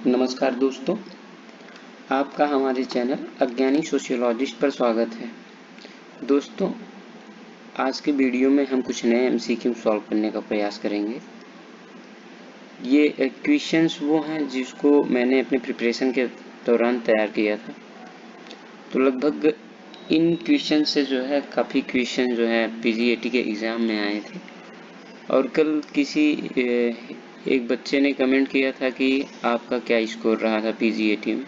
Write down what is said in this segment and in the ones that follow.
नमस्कार दोस्तों, आपका हमारे चैनल अज्ञानी सोशियोलॉजिस्ट पर स्वागत है। दोस्तों, आज के वीडियो में हम कुछ नए एमसीक्यू सॉल्व करने का प्रयास करेंगे। ये क्वेश्चंस वो हैं जिसको मैंने अपने प्रिपरेशन के दौरान तैयार किया था। तो लगभग इन क्वेश्चन से जो है काफ़ी क्वेश्चन जो है पीजीएटी के एग्ज़ाम में आए थे। और कल किसी एक बच्चे ने कमेंट किया था कि आपका क्या स्कोर रहा था पीजीएटी में।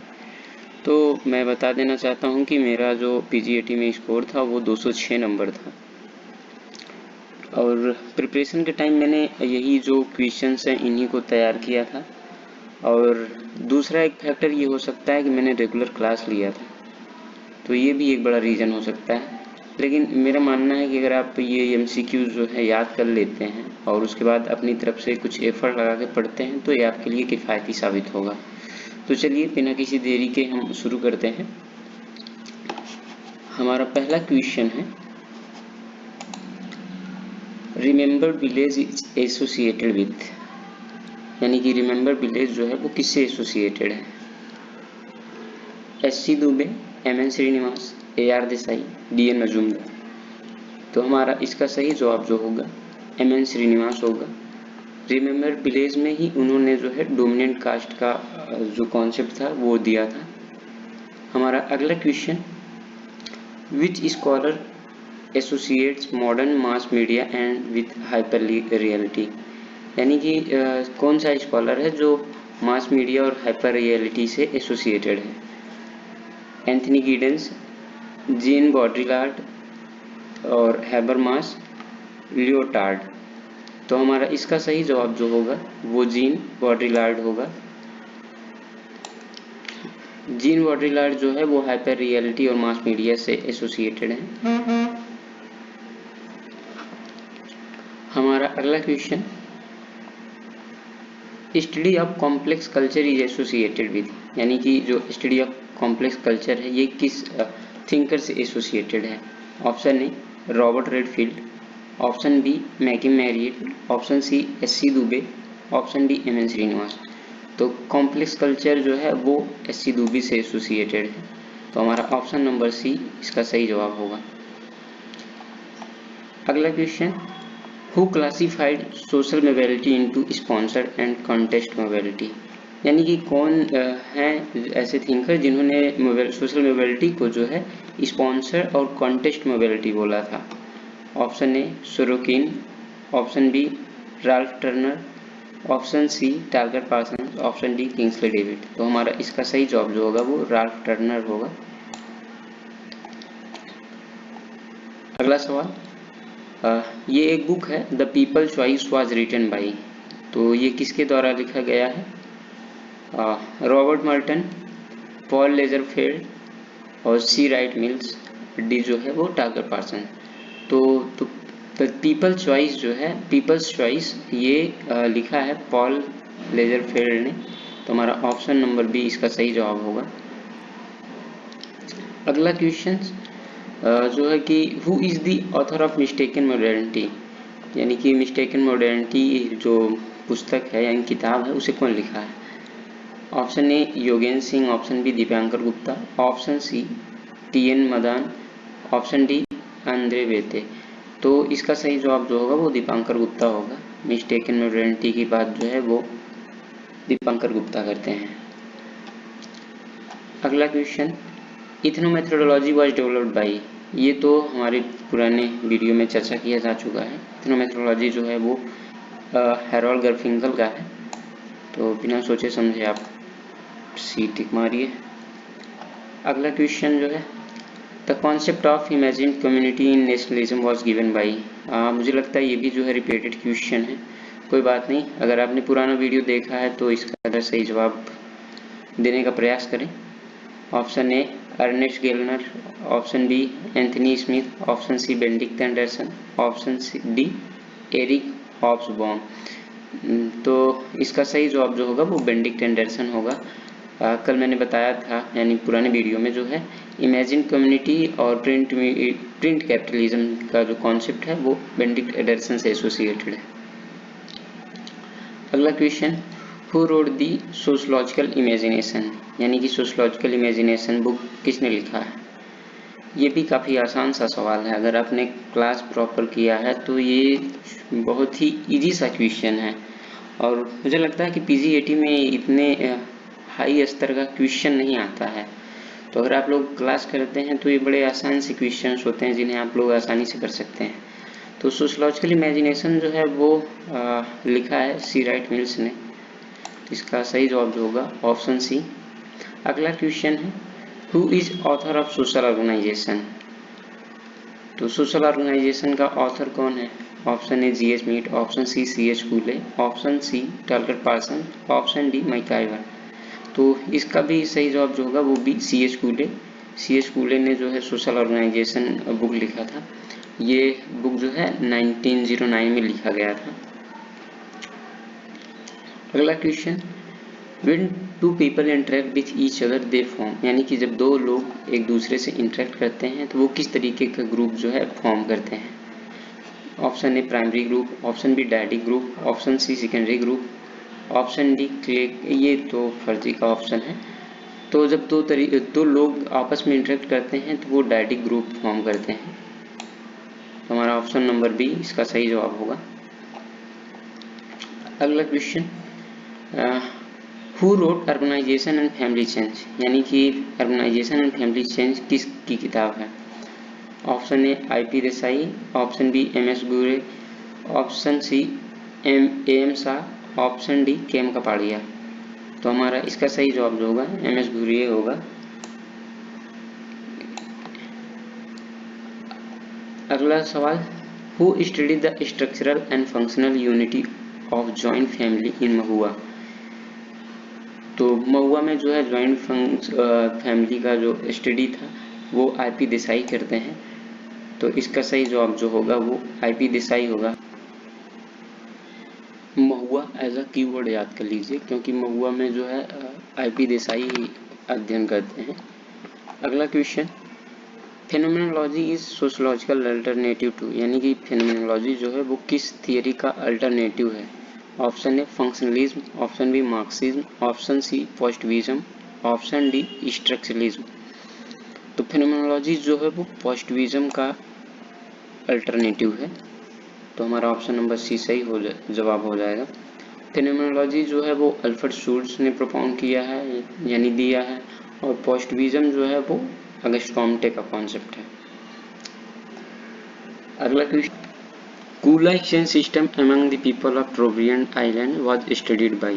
तो मैं बता देना चाहता हूं कि मेरा जो पीजीएटी में स्कोर था वो 206 नंबर था। और प्रिपरेशन के टाइम मैंने यही जो क्वेश्चंस हैं इन्हीं को तैयार किया था। और दूसरा एक फैक्टर ये हो सकता है कि मैंने रेगुलर क्लास लिया था, तो ये भी एक बड़ा रीज़न हो सकता है। लेकिन मेरा मानना है कि अगर आप ये एमसीक्यूज जो है याद कर लेते हैं और उसके बाद अपनी तरफ से कुछ एफर्ट लगा के पढ़ते हैं तो ये आपके लिए किफ़ायती साबित होगा। तो चलिए बिना किसी देरी के हम शुरू करते हैं। हमारा पहला क्वेश्चन है, remember village is associated with, यानी कि रिमेंबर विलेज जो है वो किससे एसोसिएटेड है? S C. Dube, M N. Srinivas, A R. Desai, D N. Majumdar. तो हमारा इसका सही जवाब जो होगा एम.एन. श्रीनिवास होगा। रिमेंबर विलेज में ही उन्होंने जो है डोमिनेंट कास्ट का जो कॉन्सेप्ट था वो दिया था। हमारा अगला question, which scholar associates modern mass media and with hyper reality, यानी कि कौन सा स्कॉलर है जो मास मीडिया और हाइपर रियलिटी से एसोसिएटेड है? एंथनी गिडेंस, जीन बॉड्रिलार्ड और हैबरमास, लियोटार्ड। तो हमारा इसका सही जवाब जो होगा वो जीन बॉड्रिलार्ड होगा। जीन बॉड्रिलार्ड जो है वो हाइपर रियलिटी और मास मीडिया से एसोसिएटेड है। हमारा अगला question, study of complex culture is associated with, यानी कि जो स्टडी ऑफ कॉम्प्लेक्स कल्चर है ये किस थिंकर से एसोसिएटेड है? Option A Robert Redfield, option B McKim Marriott, option C S C. Dube, option D M N. Srinivas. तो कॉम्प्लेक्स कल्चर जो है वो एस.सी. दुबे से एसोसिएटेड है। तो हमारा ऑप्शन नंबर सी इसका सही जवाब होगा। अगला question, who classified social mobility into sponsored and contest mobility, यानी कि कौन हैं ऐसे थिंकर जिन्होंने सोशल मोबिलिटी को जो है स्पॉन्सर और कॉन्टेस्ट मोबिलिटी बोला था? Option A Sorokin, option B Ralph Turner, option C Talcott Parsons, option D Kingsley David. तो हमारा इसका सही जवाब जो होगा वो राल्फ टर्नर होगा। अगला सवाल, ये एक बुक है the people choice was written by, तो ये किसके द्वारा लिखा गया है? रॉबर्ट मर्टन, पॉल लेजरफील्ड और सी राइट मिल्स, डी जो है वो टार्गर पार्सन। तो पीपल चॉइस जो है पीपल्स चॉइस ये लिखा है पॉल लेजरफील्ड ने। तो हमारा ऑप्शन नंबर बी इसका सही जवाब होगा। अगला क्वेश्चन जो है कि who is the author of mistaken modernity, यानी कि मिस्टेकन मॉडर्निटी जो पुस्तक है यानी किताब है उसे कौन लिखा है? Option A Yogendra Singh, option B Dipankar Gupta, option C T N. Madan, option D Andre Beteille. तो इसका सही जवाब जो होगा वो दीपांकर गुप्ता होगा। मिस्टेकन मॉडर्निटी की बात जो है वो दीपांकर गुप्ता करते हैं। अगला question, ethno methodology was developed by, ये तो हमारे पुराने वीडियो में चर्चा किया जा चुका है। इथनो मेथोडोलॉजी जो है वो हैरोल्ड गारफिंकल का है। तो बिना सोचे समझे आप सी टिक मारिए। अगला क्वेश्चन जो है, the concept of imagine community in nationalism was given by, मुझे लगता है ये भी जो है रिपीटेड क्वेश्चन है, कोई बात नहीं। अगर आपने पुराना वीडियो देखा है तो इसका अगर सही जवाब देने का प्रयास करें। Option A Ernest Gellner, option B Anthony Smith, option C Benedict Anderson, option C D Eric Hobsbawm. तो इसका सही जवाब जो होगा वो बेंडिक्ट एंडरसन होगा। कल मैंने बताया था यानी पुराने वीडियो में जो है इमेजिन कम्युनिटी और प्रिंट कैपिटलिज्म का जो कॉन्सेप्ट है वो बेंडिक्ट एंडरसन से एसोसिएटेड है। अगला question, who wrote the sociological imagination, यानी कि सोशलॉजिकल इमेजिनेशन बुक किसने लिखा है। ये भी काफ़ी आसान सा सवाल है, अगर आपने क्लास प्रॉपर किया है तो ये बहुत ही इजी सा क्वेश्चन है। और मुझे लगता है कि पीजीएटी में इतने हाई स्तर का क्वेश्चन नहीं आता है, तो अगर आप लोग क्लास करते हैं तो ये बड़े आसान से क्वेश्चंस होते हैं जिन्हें आप लोग आसानी से कर सकते हैं। तो सोशलॉजिकल इमेजिनेशन जो है वो लिखा है सी राइट मिल्स ने। इसका सही जवाब जो होगा ऑप्शन सी। अगला क्वेश्चन है who is author of social organization. तो सोशल ऑर्गेनाइजेशन का ऑथर कौन है। Option A G H Mead, option C C H Cooley, option C Talcott Parson, option D MacIver. तो इसका भी सही जवाब जो होगा वो भी सी एच कूले। सी एच कूले ने जो है सोशल ऑर्गेनाइजेशन बुक लिखा था। ये बुक जो है 1909 में लिखा गया था। अगला question when two people interact with each other they form, यानी कि जब दो लोग एक दूसरे से इंटरेक्ट करते हैं तो वो किस तरीके का ग्रुप जो है फॉर्म करते हैं। Option A primary group, option B daddy group, option C secondary group, option D clique. ये तो फर्जी का ऑप्शन है। तो जब दो लोग आपस में इंटरेक्ट करते हैं तो वो डैडी ग्रुप फॉर्म करते हैं। तो हमारा ऑप्शन नंबर बी इसका सही जवाब होगा। अगला question who wrote urbanization and family change, यानी कि अर्बनाइजेशन एंड फैमिली चेंज किसकी किताब है। Option A I P Desai, option B M S Ghurye, option C M Shah, option D K M Kapadia. तो हमारा इसका सही जवाब जो होगा एम एस गुरे होगा। अगला सवाल who study the structural and functional unity of joint family in Mahua. तो महुआ में जो है जॉइंट फैमिली का जो स्टडी था वो आई पी देसाई करते हैं। तो इसका सही जवाब जो होगा वो आई पी देसाई होगा। महुआ एज अ कीवर्ड याद कर लीजिए, क्योंकि महुआ में जो है आई पी देसाई अध्ययन करते हैं। अगला question phenomenology is sociological alternative to, यानी कि फेनोमेनोलॉजी जो है वो किस थियरी का अल्टरनेटिव है। Option A functionalism, option B Marxism, option C positivism, option D structuralism. तो फेनोमेनोलॉजी जो है वो पॉजिटिविज्म का अल्टरनेटिव है। तो हमारा ऑप्शन नंबर सी सही जवाब हो जाएगा। फेनोमेनोलॉजी जो है वो अल्फ्रेड शुल्ट्ज ने प्रोपाउंड किया है, यानी दिया है, और पॉजिटिविज्म जो है वो अगस्ट कॉम्टे का कॉन्सेप्ट है। अगला question Kula exchange system among the people of Trobriand island was studied by,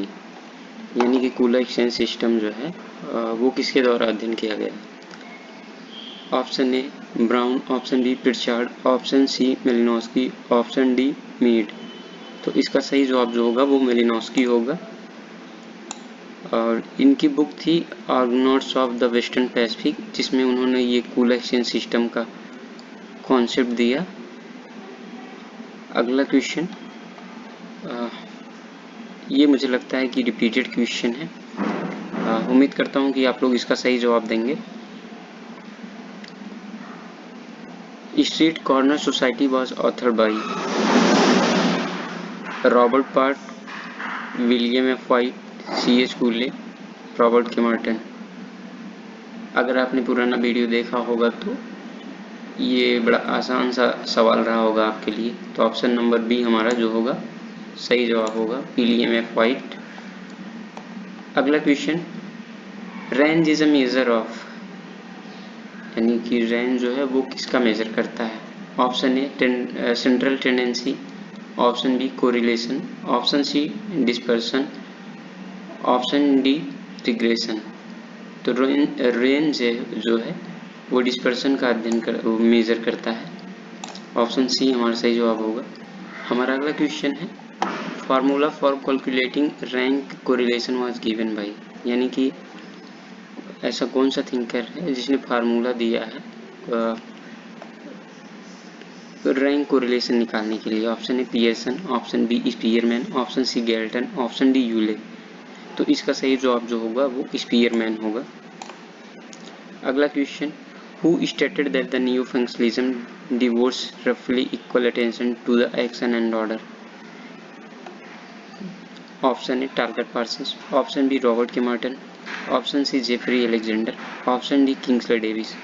यानी कि कूला एक्सचेंज सिस्टम जो है वो किसके द्वारा अध्ययन किया गया। Option A Brown, option B Pritchard, option C Malinowski, option D Mead. तो इसका सही जवाब जो होगा वो मेलिनोस्की होगा। और इनकी बुक थी आर्गोनॉट्स ऑफ द वेस्टर्न पैसिफिक, जिसमें उन्होंने ये कूल एक्सचेंज सिस्टम का कॉन्सेप्ट दिया। अगला क्वेश्चन ये मुझे लगता है कि रिपीटेड क्वेश्चन है, उम्मीद करता हूँ कि आप लोग इसका सही जवाब देंगे। Street corner society was author by Robert Park, William F Whyte, C H Cooley, Robert K Merton. अगर आपने पुराना वीडियो देखा होगा तो ये बड़ा आसान सा सवाल रहा होगा आपके लिए। तो ऑप्शन नंबर बी हमारा जो होगा सही जवाब होगा विलियम एफ वाइट। अगला question range is a measure of, यानी कि रेंज जो है वो किसका मेजर करता है। Option A central tendency, option B correlation, option C dispersion, option D regression. तो रेंज जो है वो डिस्पर्सन का अध्ययन मेजर करता है। ऑप्शन सी हमारा सही जवाब होगा। हमारा अगला क्वेश्चन है formula for calculating rank correlation was given by, यानी कि ऐसा कौन सा थिंकर है जिसने फार्मूला दिया है रैंक कोरिलेशन निकालने के लिए। Option A Pearson, option B Spearman, option C Galton, option D Yule. तो इसका सही जवाब जो होगा वो स्पीयरमैन होगा। अगला question who stated that the new functionalism devotes रफली equal attention to the action and order. Option A Talcott Parsons, option B Robert K Merton, option C Jeffrey Alexander, option D Kingsley Davis.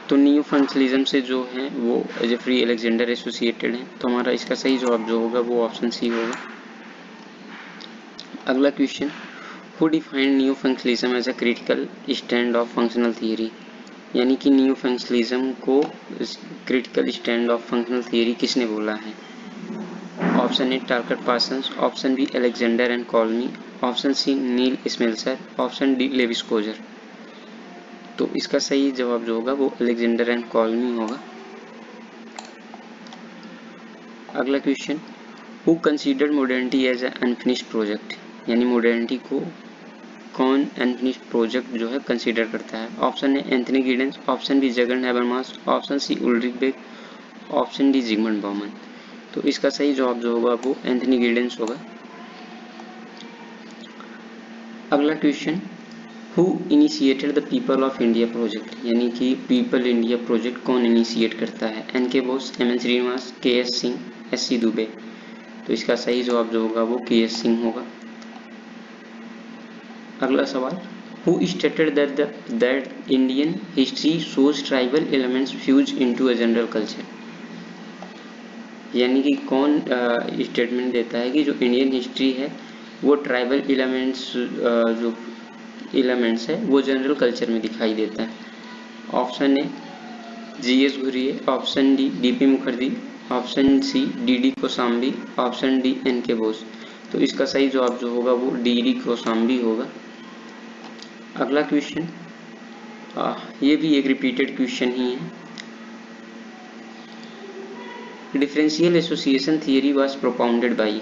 तो new functionalism से जो है वो Jeffrey Alexander associated है, तो हमारा इसका सही जवाब जो होगा वो ऑप्शन सी होगा। अगला question, who defined new functionalism as a critical stand of functional theory, यानी कि न्यू फंक्शनलिज्म को critical stand of functional theory किसने बोला है? Option A Talcott Parsons, option B Alexander and Colomy, option C Neil Smelser, option D Lewis Coser. तो इसका सही जवाब जो होगा वो एलेक्जेंडर एंड कॉलमी होगा। अगला question, who considered modernity as a unfinished project, यानी मॉडर्निटी को कौन अनफिनिश्ड प्रोजेक्ट जो है कंसीडर करता है? Option A Anthony Giddens, option B Jurgen Habermas, option C Ulrich Beck, option D Zygmunt Bauman. तो इसका सही जवाब जो होगा वो एंथनी गिडेंस होगा। अगला question, who initiated the people of India project, यानी कि पीपल इंडिया प्रोजेक्ट कौन इनिशिएट करता है? N K Bose, M N Srinivas, K S Singh, S C Dube. तो इसका सही जवाब जो होगा वो के एस सिंह होगा। अगला सवाल, who stated that Indian history shows tribal elements fuse into a general culture, यानी कि कौन स्टेटमेंट देता है कि जो इंडियन हिस्ट्री है वो ट्राइबल एलिमेंट्स जो एलिमेंट्स है वो जनरल कल्चर में दिखाई देता है? Option A G S Ghurye, option D D P Mukherjee, option C D D Kosambi, option D N K Bose. तो इसका सही जवाब जो होगा वो डी डी कोसाम्बी होगा। अगला क्वेश्चन, ये भी एक रिपीटेड क्वेश्चन ही है। Differential association theory was propounded bye,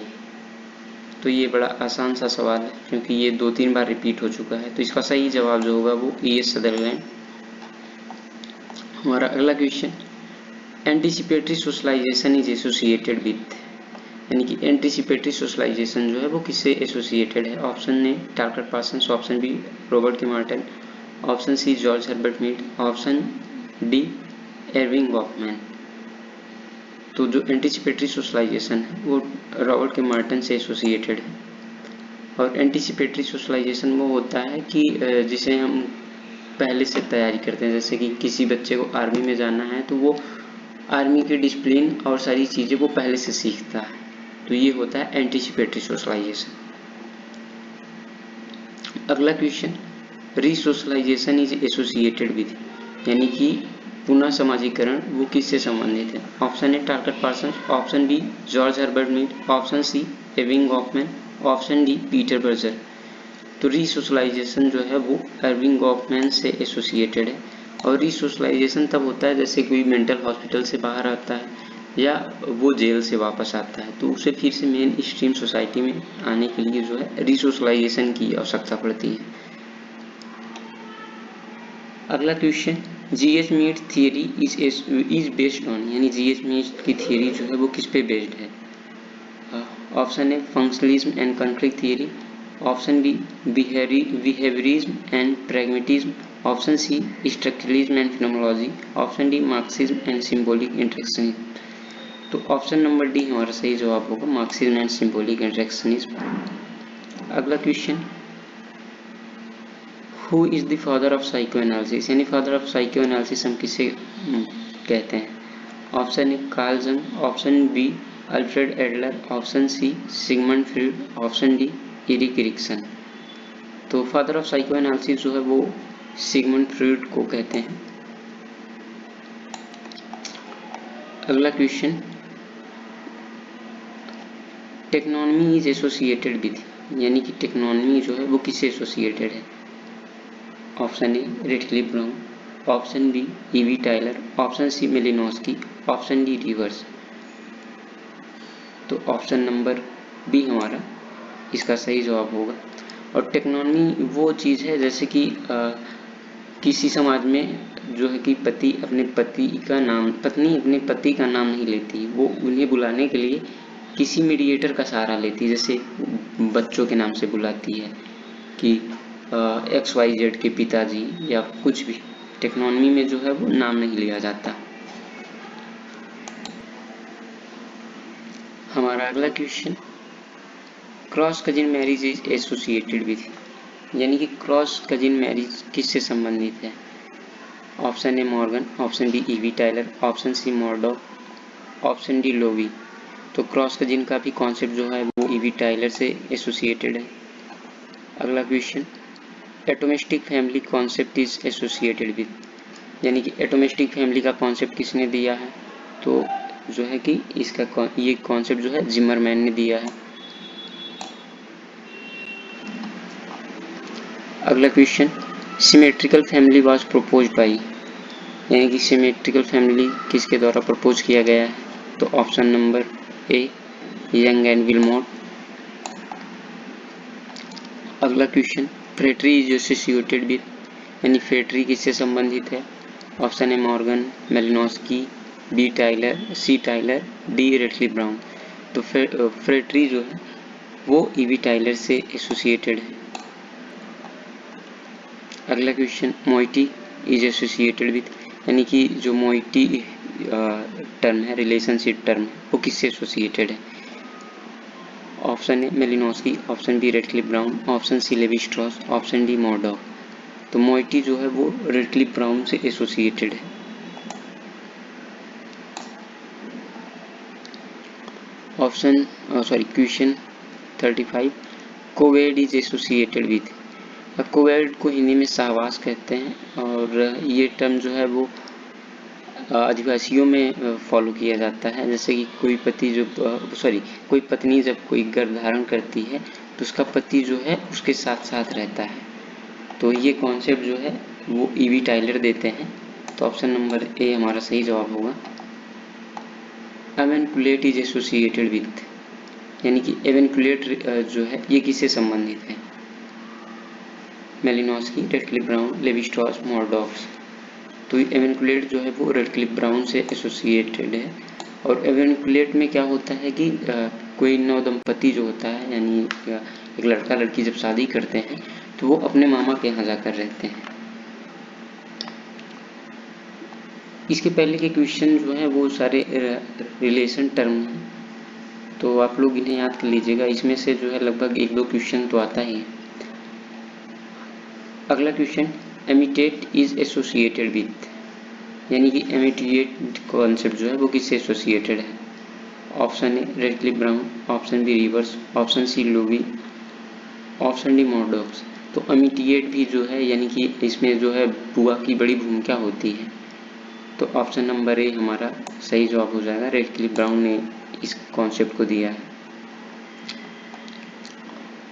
तो ये बड़ा आसान सा सवाल है क्योंकि ये 2-3 बार रिपीट हो चुका है। तो इसका सही जवाब जो होगा वो ई एस सदरलैंड। हमारा अगला question, anticipatory socialization is associated with, यानी कि एंटीसिपेटरी सोशलाइजेशन जो है वो किससे एसोसिएटेड है? Option A Talcott Parsons, option B Robert K Merton, option C George Herbert Mead, option D Erving Goffman. तो जो एंटीसिपेटरी सोशलाइजेशन है वो रॉबर्ट के मार्टन से एसोसिएटेड है। और एंटीसिपेटरी सोशलाइजेशन वो होता है कि जिसे हम पहले से तैयारी करते हैं, जैसे कि किसी बच्चे को आर्मी में जाना है तो वो आर्मी की डिसिप्लिन और सारी चीज़ें वो पहले से सीखता है, तो ये होता है एंटीसिपेटरी सोशलाइजेशन। अगला question, resocialization is associated with, यानी कि पुनः समाजीकरण वो किससे संबंधित है? Option A Talcott Parsons, option B George Herbert Mead, option C Erving Goffman, option D Peter Berger. तो रीसोशलाइजेशन जो है वो एर्विंग गॉफमैन से एसोसिएटेड है। और रीसोशलाइजेशन तब होता है जैसे कोई मेंटल हॉस्पिटल से बाहर आता है या वो जेल से वापस आता है, तो उसे फिर से मेन स्ट्रीम सोसाइटी में आने के लिए जो है रीसोशलाइजेशन की आवश्यकता पड़ती है। अगला question, G H Mead theory is based on, यानी जीएच मीट की थियरी जो है वो किस पे बेस्ड है? Option A functionalism and conflict theory, option B behaviourism and pragmatism, option C structuralism and phenomenology, option D Marxism and symbolic interactionism. तो option number D हमारा सही जवाब होगा, मार्क्सिज्म एंड सिंबॉलिक इंटरेक्शनिज्म। अगला question, who is the father of psycho analysis, यानी father of psycho analysis हम किसे कहते हैं? Option A Carl Jung, option B Alfred Adler, option C Sigmund Freud, option D Erik Erikson. तो father of psycho analysis जो है वो Sigmund Freud को कहते हैं। अगला question, teknonymy is associated with, यानी कि टेक्नोनॉमी जो है वो किससे एसोसिएटेड है? Option A Radcliffe Brown, option B E V Tylor, option C Malinowski, option D Rivers. तो ऑप्शन नंबर बी हमारा इसका सही जवाब होगा। और टेक्नोनॉमी वो चीज़ है जैसे कि किसी समाज में जो है कि पति अपने पति का नाम, पत्नी अपने पति का नाम नहीं लेती, वो उन्हें बुलाने के लिए किसी मीडिएटर का सहारा लेती है, जैसे बच्चों के नाम से बुलाती है कि XYZ के पिताजी या कुछ भी। टेक्नोनॉमी में जो है वो नाम नहीं लिया जाता। हमारा अगला question, cross cousin marriage is associated with, यानी कि क्रॉस कजिन मैरिज किससे संबंधित है? Option A Morgan, option B E V Tylor, option C Murdock, option D Lowie. तो क्रॉस कजिन का भी कॉन्सेप्ट जो है वो ईवी टाइलर से एसोसिएटेड है। अगला question, atomistic family concept is associated with, यानी कि एटोमिस्टिक फैमिली का कॉन्सेप्ट किसने दिया है? तो जो है कि इसका ये कॉन्सेप्ट जो है जिमरमैन ने दिया है। अगला question, symmetrical family was proposed by, यानी कि सिमेट्रिकल फैमिली किसके द्वारा प्रपोज किया गया है? तो option number A Young and Willmott. अगला question, phratry is associated with, यानी फ्रेटरी किससे संबंधित है? Option A Morgan, Malinowski, B Tylor, C Tylor, D Radcliffe Brown. तो फ्रेटरी जो है वो ईवी टाइलर से एसोसिएटेड है। अगला question, moiety is associated with, यानी कि जो मोइटी टर्म है, रिलेशनशिप टर्म, वो किससे एसोसिएटेड है? Option A Malinowski, option B Radcliffe Brown, option C Levi Strauss, option D Murdock. तो मोइटी जो है वो रेटक्लिफ ब्राउन से एसोसिएटेड है। Question 35, couvade is associated with, couvade को हिंदी में सहवास कहते हैं और ये टर्म जो है वो आदिवासियों में फॉलो किया जाता है। जैसे कि कोई पत्नी जब कोई गर्भ धारण करती है तो उसका पति जो है उसके साथ साथ रहता है। तो ये कॉन्सेप्ट जो है वो ईवी टाइलर देते हैं। तो ऑप्शन नंबर ए हमारा सही जवाब होगा। एवेंकुलेट इज एसोसिएटेड विथ, यानी कि एवेंकुलेट जो है ये किससे संबंधित है? Malinowski, Radcliffe Brown, Levi Strauss, Murdock. तो एवेंकुलेट जो है वो रेटक्लिफ ब्राउन से एसोसिएटेड है। और एवेंकुलेट में क्या होता है कि कोई नवदंपति जो होता है, यानी एक लड़का लड़की जब शादी करते हैं तो वो अपने मामा के यहाँ जाकर रहते हैं। इसके पहले के क्वेश्चन जो है वो सारे रिलेशन टर्म हैं, तो आप लोग इन्हें याद कर लीजिएगा। इसमें से जो है लगभग 1-2 क्वेश्चन तो आता ही है। अगला क्वेश्चन, एमिटेट इज एसोसिएटेड विथ, यानी कि एमिटेट कॉन्सेप्ट जो है वो किससे एसोसिएटेड है? Option A Radcliffe Brown, option B Rivers, option C Lowie, option D Murdocks. तो एमिटिएट भी जो है यानी कि इसमें जो है बुआ की बड़ी भूमिका होती है। तो ऑप्शन नंबर ए हमारा सही जवाब हो जाएगा। रेटक्लिफ ब्राउन ने इस कॉन्सेप्ट को दिया है।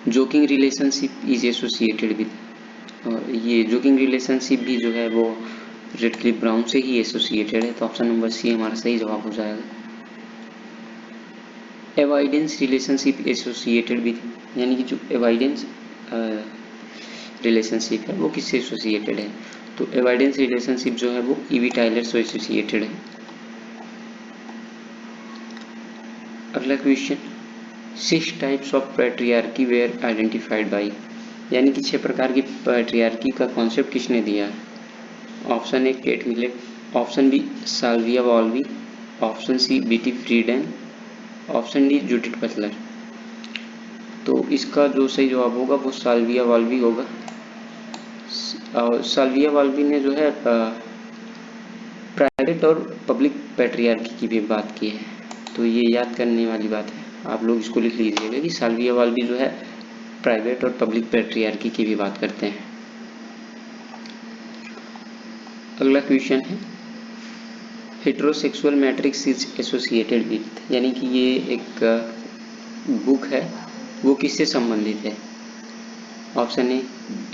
Joking relationship is associated with, और ये जोकिंग रिलेशनशिप भी जो है वो रेटक्लिफ ब्राउन से ही एसोसिएटेड है। तो ऑप्शन नंबर सी हमारा सही जवाब हो जाएगा। एवॉइडेंस रिलेशनशिप एसोसिएटेड विथ, यानी कि जो एवॉइडेंस रिलेशनशिप है वो किससे एसोसिएटेड है? तो एवॉइडेंस रिलेशनशिप जो है वो ईवी टाइलर से एसोसिएटेड है। अगला question, 6 types of patriarchy were identified by, यानी कि 6 प्रकार की पैट्रियार्की का कॉन्सेप्ट किसने दिया है? Option A Kate Millett, option B Sylvia Walby, option C Betty Friedan, option D Judith Butler. तो इसका जो सही जवाब होगा वो साल्विया वॉल्वी होगा। और साल्विया वॉल्वी ने जो है प्राइवेट और पब्लिक पैट्रियार्की की भी बात की है। तो ये याद करने वाली बात है, आप लोग इसको लिख लीजिएगा कि साल्विया वॉल्वी जो है प्राइवेट और पब्लिक पैट्रियार्की की भी बात करते हैं। अगला क्वेश्चन है, heterosexual matrix is associated with, यानी कि ये एक बुक है वो किससे संबंधित है? Option A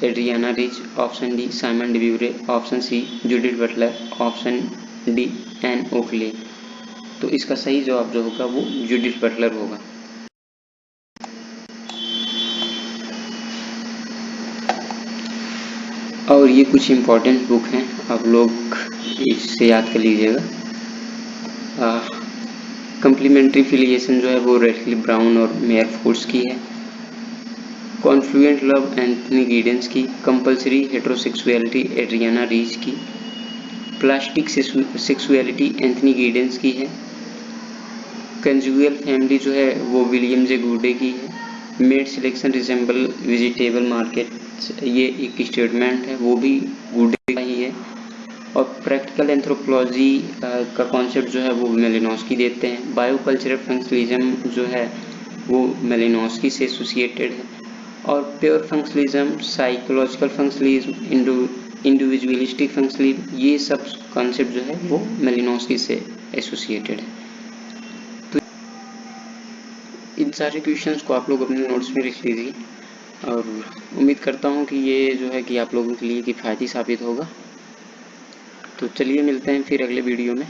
Adriana Rich, option D Simone de Beauvoir, option C Judith Butler, option D Ann Oakley. तो इसका सही जवाब जो होगा वो जूडिथ बटलर होगा। और ये कुछ इम्पोर्टेंट बुक हैं, आप लोग इससे याद कर लीजिएगा। कम्प्लीमेंट्री फिलिएशन जो है वो रेटक्लिफ ब्राउन और मेयर फोर्स की है। कॉन्फ्लुएंट लव एंथनी गिडेंस की। कंपल्सरी हेटेरोसेक्सुअलिटी एड्रियाना रीच की। प्लास्टिक सेक्सुअलिटी एंथनी गिडेंस की है। कंजुगल फैमिली जो है वो विलियम जे गुडे की है। Made selection resemble vegetable market, ये एक स्टेटमेंट है, वो भी गुड ही है। और प्रैक्टिकल एंथ्रोपोलॉजी का कॉन्सेप्ट जो है वो मेलिनोस्की देते हैं। बायोकल्चरल फंक्शनलिज्म जो है वो मेलिनोस्की से एसोसिएटेड है। और pure functionalism, psychological functionalism, individualistic functionalism, ये सब कॉन्सेप्ट जो है वो मेलिनोस्की से एसोसिएटेड है। तो इन सारे क्वेश्चंस को आप लोग अपने नोट्स में लिख लीजिए और उम्मीद करता हूँ कि ये जो है कि आप लोगों के लिए किफ़ायती साबित होगा। तो चलिए मिलते हैं फिर अगले वीडियो में।